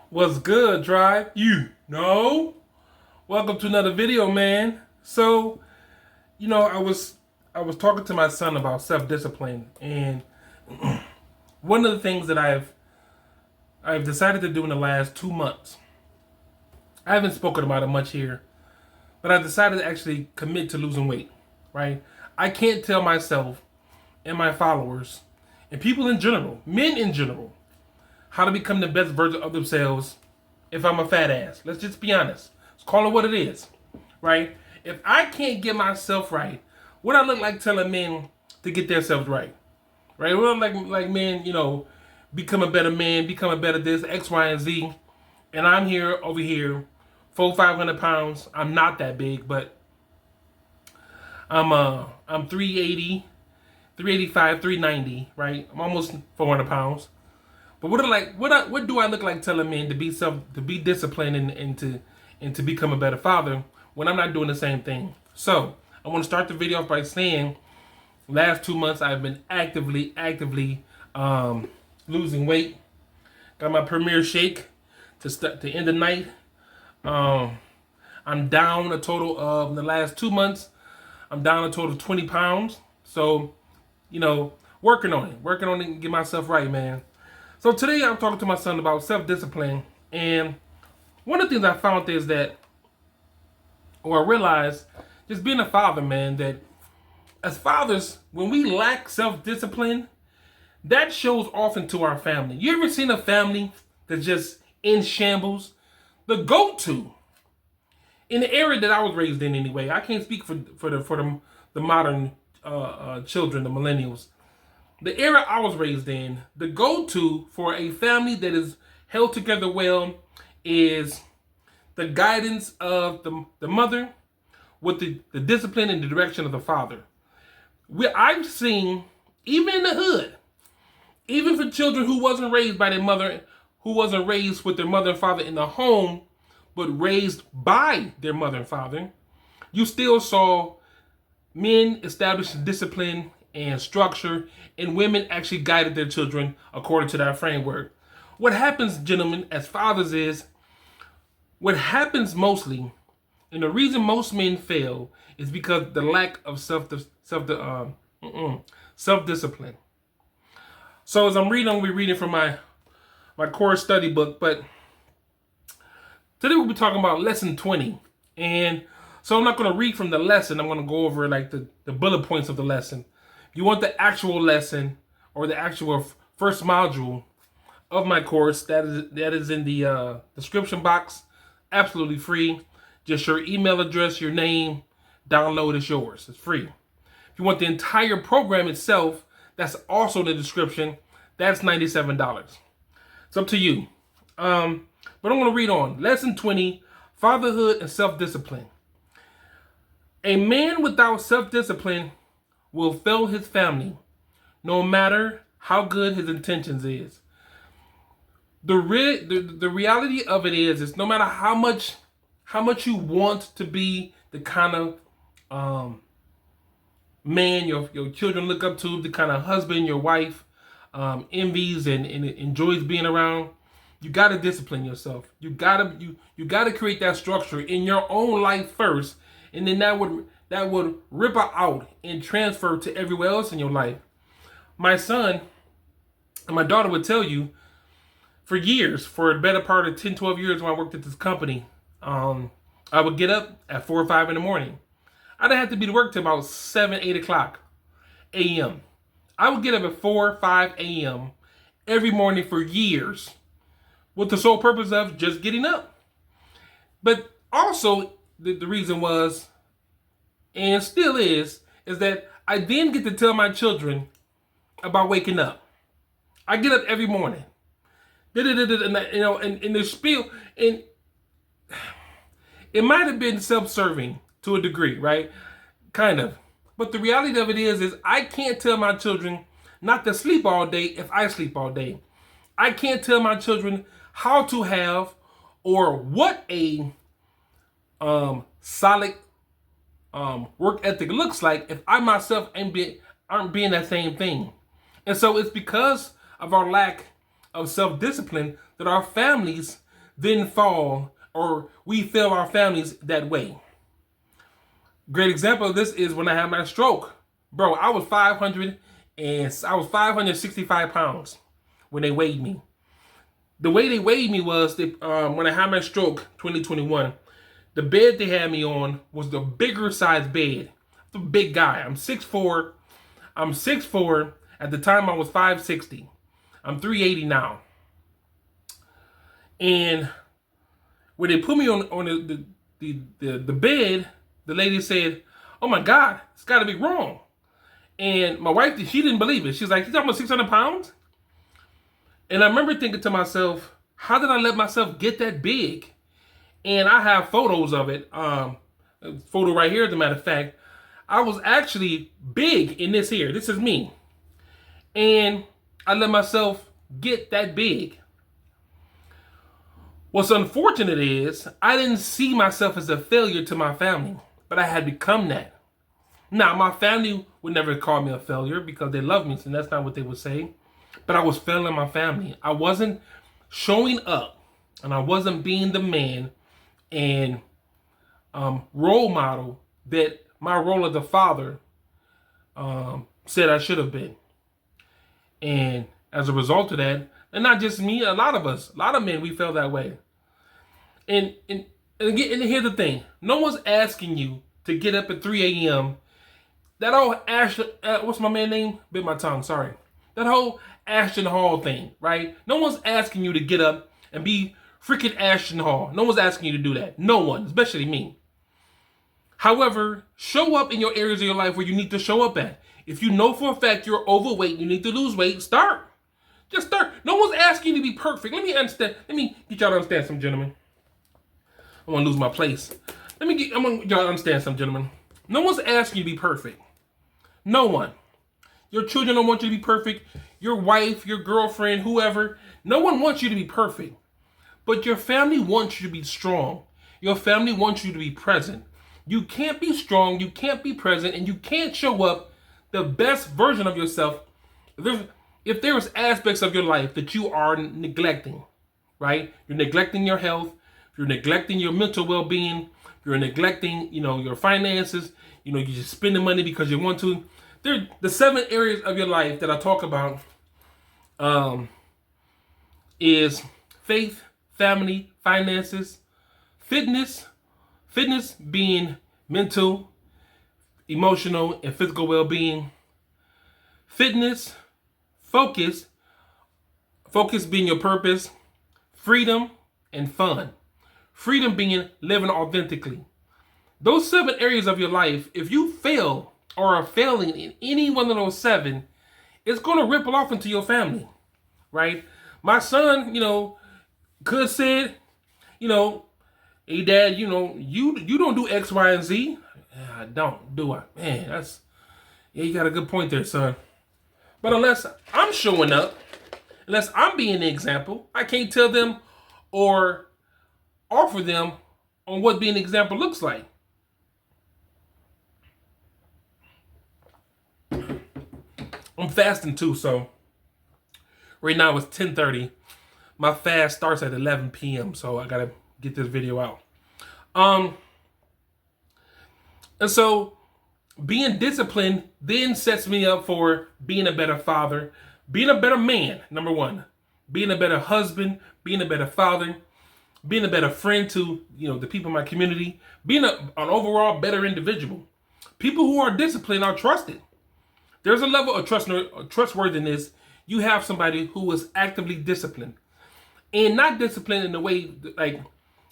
What's good, Drive? You know? Welcome to another video, man. So, I was talking to my son about self-discipline, and one of the things that I've decided to do in the last 2 months. I haven't spoken about it much here, but I decided to actually commit to losing weight, right? I can't tell myself and my followers and people in general, men in general, how to become the best version of themselves if I'm a fat ass. Let's just be honest. Let's call it what it is, right? If I can't get myself right, what I look like telling men to get themselves right, right? What I like men, become a better man, become a better this, X, Y, and Z, and I'm here over here, 500 pounds. I'm not that big, but I'm 380, 385, 390, right? I'm almost 400 pounds. But what do I look like telling men to be disciplined and to become a better father when I'm not doing the same thing? So I want to start the video off by saying, last 2 months I've been actively losing weight. Got my premier shake to end the night. I'm down a total of in the last 2 months. I'm down a total of 20 pounds. So, working on it, and get myself right, man. So today I'm talking to my son about self-discipline, and one of the things I found is that, or I realized, just being a father, man, that as fathers, when we lack self-discipline, that shows off into our family. You ever seen a family that's just in shambles? The go-to, in the area that I was raised in anyway, I can't speak for the modern children, the millennials. The era I was raised in, the go-to for a family that is held together well is the guidance of the mother with the discipline and the direction of the father. I've seen, even in the hood, even for children who wasn't raised by their mother, who wasn't raised with their mother and father in the home, but raised by their mother and father, you still saw men establish discipline and structure, and women actually guided their children according to that framework. What happens, gentlemen, as fathers is, what happens mostly, and the reason most men fail is because the lack of self-discipline. So as I'm be reading from my core study book, but today we'll be talking about lesson 20. And so I'm not going to read from the lesson. I'm going to go over like the bullet points of the lesson. You want the actual lesson or the actual first module of my course, that is in the description box, absolutely free. Just your email address, your name, download is yours. It's free. If you want the entire program itself, that's also in the description. That's $97. It's up to you. But I'm going to read on. Lesson 20, Fatherhood and Self-Discipline. A man without self-discipline will fail his family, no matter how good his intentions is. The reality of it is no matter how much you want to be the kind of man your children look up to, the kind of husband your wife envies and enjoys being around, you got to discipline yourself. You got to create that structure in your own life first, and then that would ripple out and transfer to everywhere else in your life. My son and my daughter would tell you, for years, for a better part of 10, 12 years when I worked at this company, I would get up at 4 or 5 in the morning. I didn't have to be to work till about 7, 8 o'clock a.m. I would get up at 4, 5 a.m. every morning for years with the sole purpose of just getting up. But also, the reason was, and still is that I then get to tell my children about waking up. I get up every morning. And the spiel, and it might have been self-serving to a degree, right? Kind of. But the reality of it is I can't tell my children not to sleep all day if I sleep all day. I can't tell my children how to have or what a solid work ethic looks like if I myself aren't being that same thing. And so it's because of our lack of self-discipline that our families then fall, or we fail our families that way. Great example of this is when I had my stroke. Bro, I was 565 pounds when they weighed me. The way they weighed me was when I had my stroke, 2021. The bed they had me on was the bigger size bed. I'm a big guy. I'm 6'4". I'm 6'4". At the time I was 560. I'm 380 now. And when they put me on the bed, the lady said, "Oh my God, it's got to be wrong." And my wife, she didn't believe it. She's like, "You talking about 600 pounds?" And I remember thinking to myself, how did I let myself get that big? And I have photos of it. A photo right here, as a matter of fact. I was actually big in this here. This is me. And I let myself get that big. What's unfortunate is I didn't see myself as a failure to my family, but I had become that. Now, my family would never call me a failure because they love me, so that's not what they would say. But I was failing my family. I wasn't showing up, and I wasn't being the man and role model that my role as a father said I should have been. And as a result of that, and not just me, a lot of us, a lot of men, we feel that way. And again, and here's the thing: no one's asking you to get up at 3 a.m. That whole what's my man's name? Bit my tongue. Sorry. That whole Ashton Hall thing, right? No one's asking you to get up and be freaking Ashton Hall. No one's asking you to do that. No one, especially me. However, show up in your areas of your life where you need to show up at. If you know for a fact you're overweight, you need to lose weight, start. Just start. No one's asking you to be perfect. Let me get y'all to understand something, gentlemen. I want to lose my place. I want y'all to understand something, gentlemen. No one's asking you to be perfect. No one. Your children don't want you to be perfect. Your wife, your girlfriend, whoever. No one wants you to be perfect. But your family wants you to be strong. Your family wants you to be present. You can't be strong, you can't be present, and you can't show up the best version of yourself if there's aspects of your life that you are neglecting, right? You're neglecting your health, you're neglecting your mental well-being, you're neglecting, your finances, you're just spending money because you want to. The 7 areas of your life that I talk about is faith, family, finances, fitness being mental, emotional, and physical well-being, fitness, focus being your purpose, freedom, and fun. Freedom being living authentically. Those 7 areas of your life, if you fail or are failing in any one of those 7, it's going to ripple off into your family, right? My son, could said, "Hey, Dad, you don't do X, Y, and Z." I don't, do I? Man, you got a good point there, son. But unless I'm showing up, unless I'm being the example, I can't tell them or offer them on what being an example looks like. I'm fasting too, so right now it's 10:30. My fast starts at 11 p.m., so I gotta get this video out. And so being disciplined then sets me up for being a better father, being a better man, number 1, being a better husband, being a better father, being a better friend to, the people in my community, being an overall better individual. People who are disciplined are trusted. There's a level of trustworthiness. You have somebody who is actively disciplined. And not disciplined in the way, like,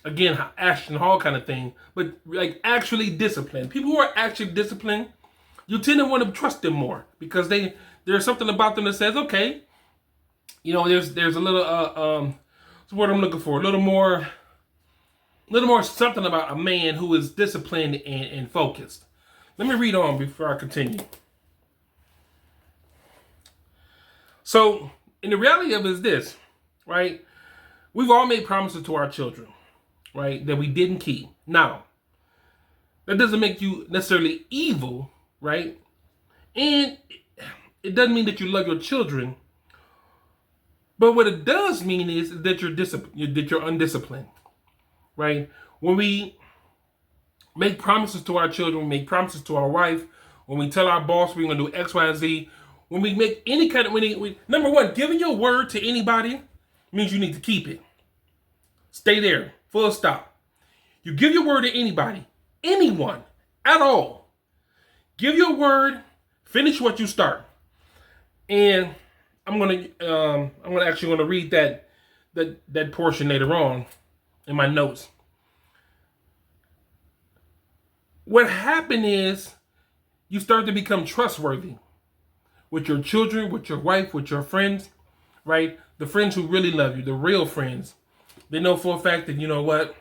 again, Ashton Hall kind of thing, but like actually disciplined. People who are actually disciplined, you tend to want to trust them more because there's something about them that says, okay, there's a little, what's the word I'm looking for? A little more something about a man who is disciplined and focused. Let me read on before I continue. So, and the reality of it is this, right? We've all made promises to our children, right, that we didn't keep. Now, that doesn't make you necessarily evil, right? And it doesn't mean that you love your children But what it does mean is that you're undisciplined, right? When we make promises to our children, we make promises to our wife, when we tell our boss we're going to do X, Y, and Z, when we make any kind of, number one, giving your word to anybody means you need to keep it. Stay there, full stop. You give your word to anybody, anyone, at all. Give your word, finish what you start. And I'm actually gonna read that portion later on in my notes. What happened is you start to become trustworthy with your children, with your wife, with your friends, right? The friends who really love you, the real friends. They know for a fact that, you know what?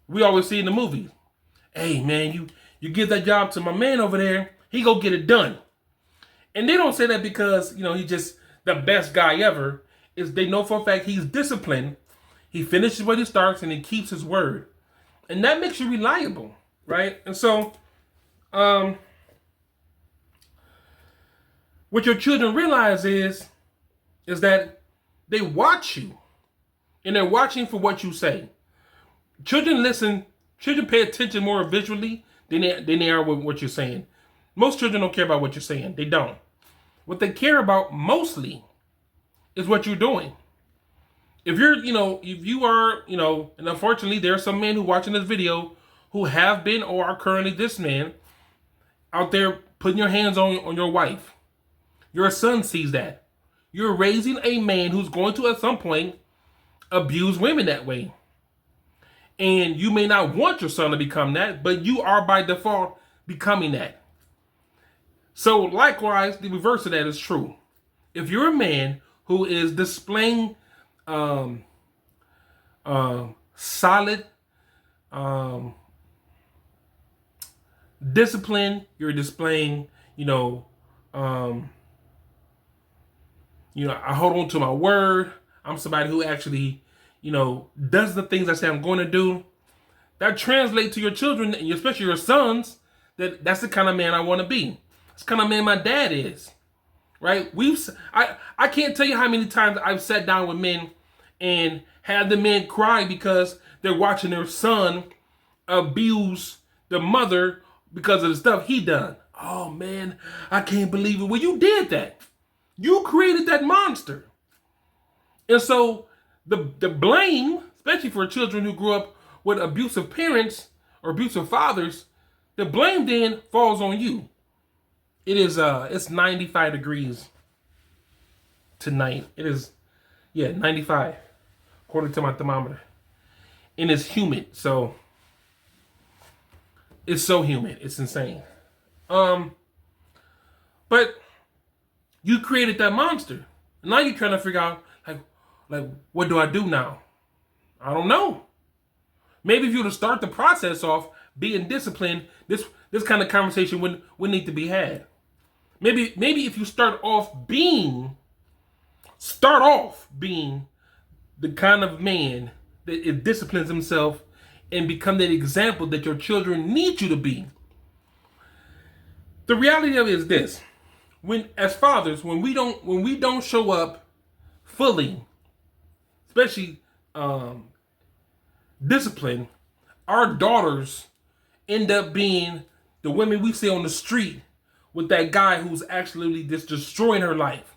We always see in the movies, hey man, you give that job to my man over there, he go get it done. And they don't say that because, he's just the best guy ever. They know for a fact he's disciplined. He finishes what he starts and he keeps his word. And that makes you reliable, right? And so, what your children realize is that they watch you. And they're watching for what you say. Children pay attention more visually than they are with what you're saying. Most children don't care about what you're saying. They don't. What they care about mostly is what you're doing. If you are, and unfortunately there are some men who are watching this video who have been or are currently this man out there putting your hands on your wife. Your son sees that. You're raising a man who's going to at some point abuse women that way. And you may not want your son to become that, but you are by default becoming that. So likewise, the reverse of that is true. If you're a man who is displaying solid discipline, you're displaying, I hold on to my word. I'm somebody who actually, does the things I say I'm going to do. That translates to your children, and especially your sons, that's the kind of man I want to be. That's the kind of man my dad is, right? I can't tell you how many times I've sat down with men and had the men cry because they're watching their son abuse the mother because of the stuff he done. Oh man, I can't believe it. Well, you did that. You created that monster. And so the blame, especially for children who grew up with abusive parents or abusive fathers, the blame then falls on you. It's 95 degrees tonight. It is, 95, according to my thermometer. And it's humid, so it's so humid. It's insane. But you created that monster. Now you're trying to figure out, like, what do I do now? I don't know. Maybe if you were to start the process off being disciplined, this kind of conversation wouldn't need to be had. Maybe if you start off being the kind of man that disciplines himself and become that example that your children need you to be. The reality of it is this: as fathers, when we don't show up fully, especially discipline, our daughters end up being the women we see on the street with that guy who's actually just destroying her life.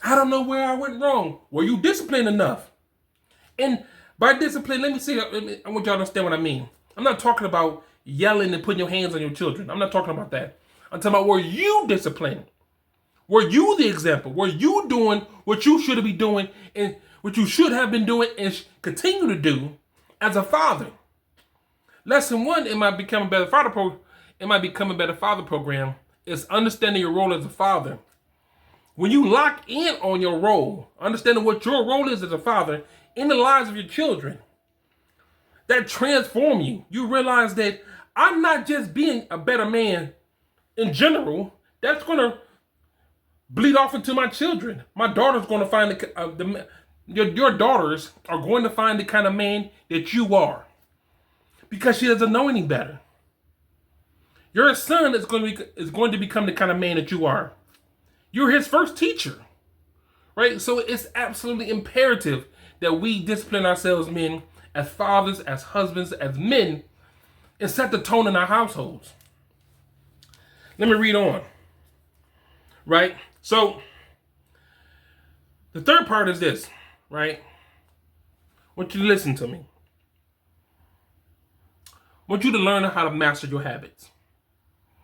I don't know where I went wrong. Were you disciplined enough? And by discipline, I want y'all to understand what I mean. I'm not talking about yelling and putting your hands on your children. I'm not talking about that. I'm talking about, were you disciplined? Were you the example? Were you doing what you should be doing and what you should have been doing and continue to do as a father? Lesson 1 in my Become a Better Father program is understanding your role as a father. When you lock in on your role, understanding what your role is as a father in the lives of your children, that transform you. You realize that I'm not just being a better man in general. That's going to bleed off into my children. My daughter's going to find your daughters are going to find the kind of man that you are, because she doesn't know any better. Your son is going to become the kind of man that you are. You're his first teacher. right? So it's absolutely imperative that we discipline ourselves, men, as fathers, as husbands, as men, and set the tone in our households. Let me read on, right? So the third part is this, right? I want you to listen to me. I want you to learn how to master your habits.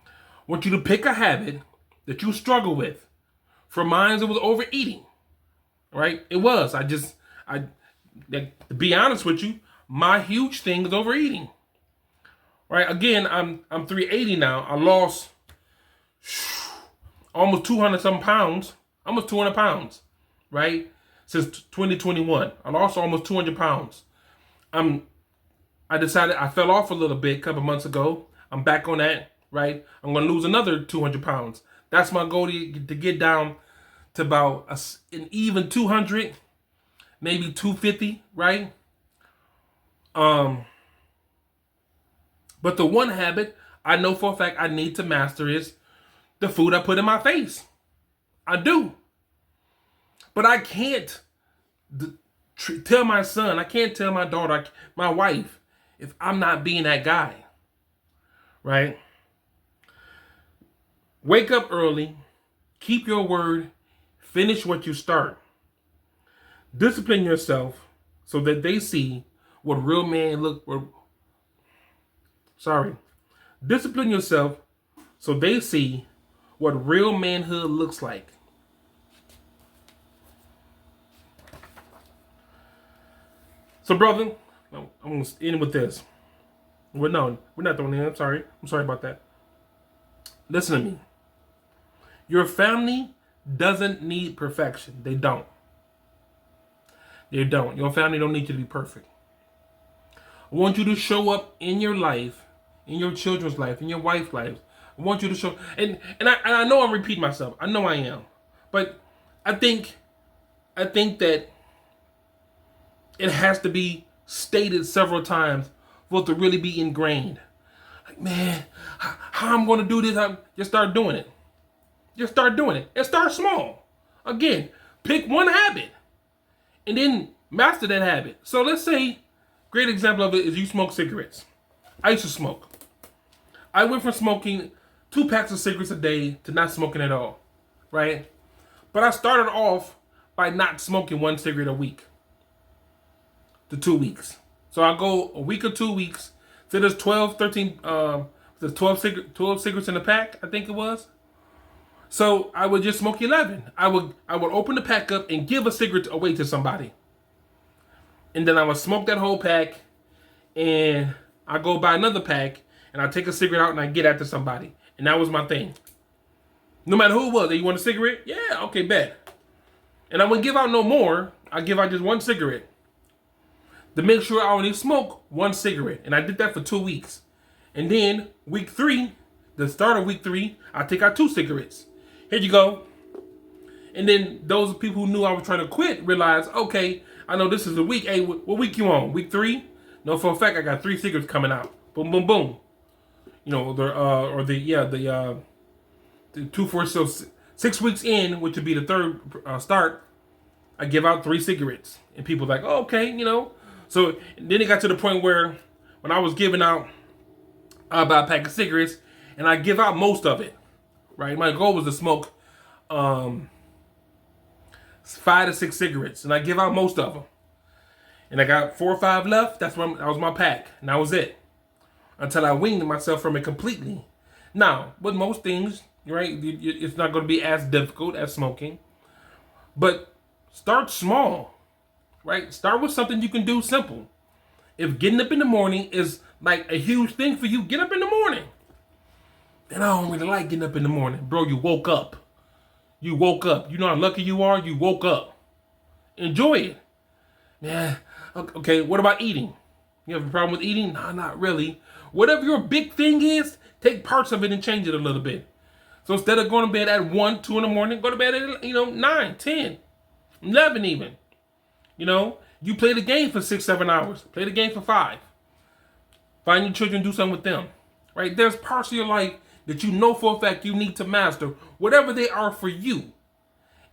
I want you to pick a habit that you struggle with. For mine, it was overeating, right? It was. To be honest with you, my huge thing is overeating, right? Again, I'm 380 now. I lost almost 200 some pounds, almost 200 pounds, right? Since 2021, I lost almost 200 pounds. I decided I fell off a little bit a couple months ago. I'm back on that, right? I'm going to lose another 200 pounds. That's my goal to get down to about an even 200, maybe 250, right? But the one habit I know for a fact I need to master is the food I put in my face. I do. But I can't tell my son, I can't tell my daughter, my wife, if I'm not being that guy, right? Wake up early, keep your word, finish what you start. Discipline yourself so that they see what real man Discipline yourself so they see what real manhood looks like. So, brother, I'm going to end with this. Well, no, we're not throwing in. I'm sorry about that. Listen to me. Your family doesn't need perfection. They don't. They don't. Your family don't need you to be perfect. I want you to show up in your life, in your children's life, in your wife's life. I want you to show, and I know I'm repeating myself. I know I am, but I think that it has to be stated several times for it to really be ingrained. Like, man, how I'm going to do this? Just start doing it. Just start doing it, and start small. Again, pick one habit, and then master that habit. So let's say, great example of it is you smoke cigarettes. I used to smoke. I went from smoking 2 packs of cigarettes a day to not smoking at all, right? But I started off by not smoking 1 cigarette a week to 2 weeks. So I go a week or 2 weeks. So there's 12, 13, there's 12 cigarettes in a pack, I think it was. So I would just smoke 11. I would open the pack up and give a cigarette away to somebody. And then I would smoke that whole pack, and I go buy another pack, and I take a cigarette out and I get after somebody. And that was my thing. No matter who it was. Hey, you want a cigarette? Yeah, okay, bet. And I wouldn't give out no more. I give out just 1 cigarette. To make sure I only smoke 1 cigarette. And I did that for 2 weeks. And then week 3, the start of week 3, I take out 2 cigarettes. Here you go. And then those people who knew I was trying to quit realized, okay, I know this is a week. Hey, what week you on? Week 3? No, for a fact, I got 3 cigarettes coming out. Boom, boom, boom. You know, the 2, 4, so 6 weeks in, which would be the third start, I give out 3 cigarettes. And people like, oh, okay, you know. So then it got to the point where when I was giving out about a pack of cigarettes, and I give out most of it, right? My goal was to smoke 5 to 6 cigarettes, and I give out most of them. And I got 4 or 5 left. That was my pack, and that was it. Until I weaned myself from it completely. Now, with most things, right, it's not going to be as difficult as smoking. But start small, right? Start with something you can do simple. If getting up in the morning is like a huge thing for you, get up in the morning. And I don't really like getting up in the morning. Bro, you woke up. You woke up. You know how lucky you are? You woke up. Enjoy it. Yeah. Okay, what about eating? You have a problem with eating? Nah, not really. Whatever your big thing is, take parts of it and change it a little bit. So instead of going to bed at 1, 2 in the morning, go to bed at 9, 10, 11 even. You know, you play the game for 6, 7 hours. Play the game for 5. Find your children, do something with them. Right? There's parts of your life that you know for a fact you need to master, whatever they are for you.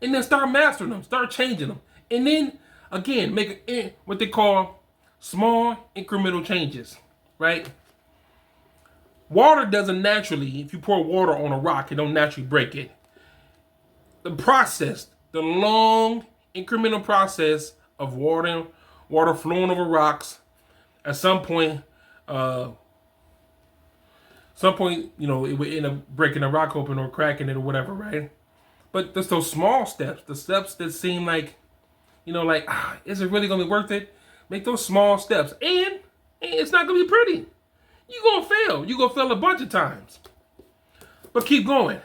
and then start mastering them, start changing them. And then, again, make what they call small incremental changes, right? Water doesn't naturally, if you pour water on a rock, it don't naturally break it. The process, the long incremental process of water flowing over rocks, at some point, it would end up breaking a rock open or cracking it or whatever, right? But there's those small steps, the steps that seem like, is it really gonna be worth it? Make those small steps, and it's not gonna be pretty. You're gonna fail. You're gonna fail a bunch of times, but keep going.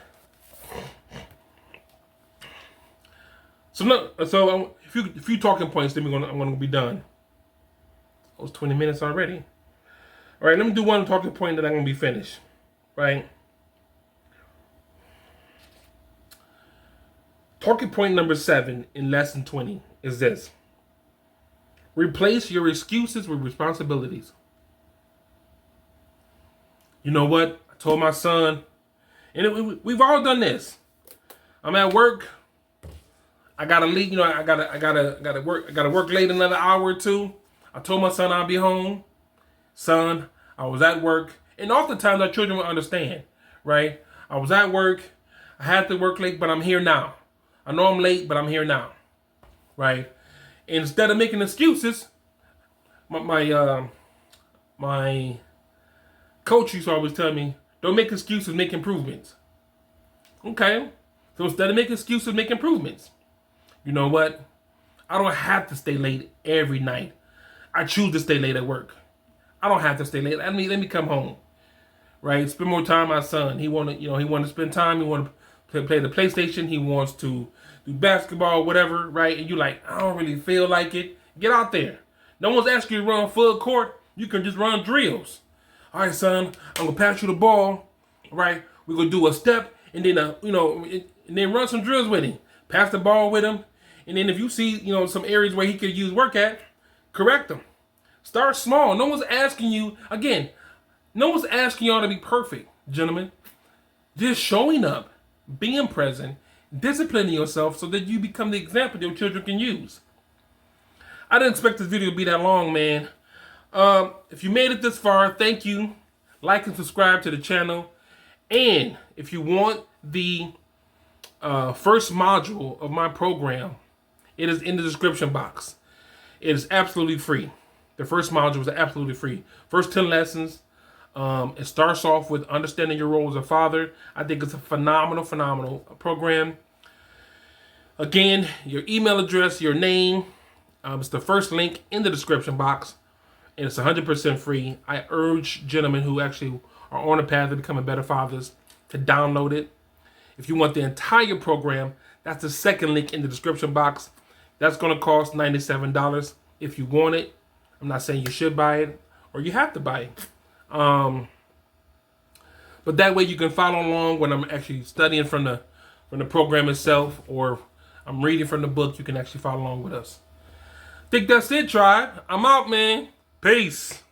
So a few talking points, then I'm gonna be done. It was 20 minutes already. All right, let me do one talking point that I'm gonna be finished. Right. Talking point number 7 in lesson 20 is this: replace your excuses with responsibilities. You know what? I told my son, and we've all done this. I'm at work. I gotta leave. I gotta work late another hour or two. I told my son I'll be home. Son, I was at work, and oftentimes our children will understand, right? I was at work. I had to work late, but I'm here now. I know I'm late, but I'm here now, right? And instead of making excuses, my coach used to always tell me, don't make excuses, make improvements. Okay. So instead of making excuses, make improvements. You know what? I don't have to stay late every night. I choose to stay late at work. I don't have to stay late. Let me come home. Right? Spend more time with my son. He wanted to spend time. He wanted to play the PlayStation. He wants to do basketball, whatever, right? And you're like, I don't really feel like it. Get out there. No one's asking you to run full court. You can just run drills. All right, son, I'm gonna pass you the ball, right? We're gonna do a step, and then and then run some drills with him. Pass the ball with him, and then if you see some areas where he could use work at, correct him. Start small. No one's asking you again. No one's asking y'all to be perfect, gentlemen. Just showing up, being present, disciplining yourself so that you become the example your children can use. I didn't expect this video to be that long, man. If you made it this far, thank you. Like and subscribe to the channel. And if you want the first module of my program, it is in the description box. It is absolutely free. The first module is absolutely free. First 10 lessons. It starts off with understanding your role as a father. I think it's a phenomenal program. Again, your email address, your name. It's the first link in the description box. And it's 100% free. I urge gentlemen who actually are on a path to becoming better fathers to download it. If you want the entire program, that's the second link in the description box. That's going to cost $97 if you want it. I'm not saying you should buy it or you have to buy it. But that way you can follow along when I'm actually studying from the program itself, or I'm reading from the book. You can actually follow along with us. I think that's it, tribe. I'm out, man. Peace.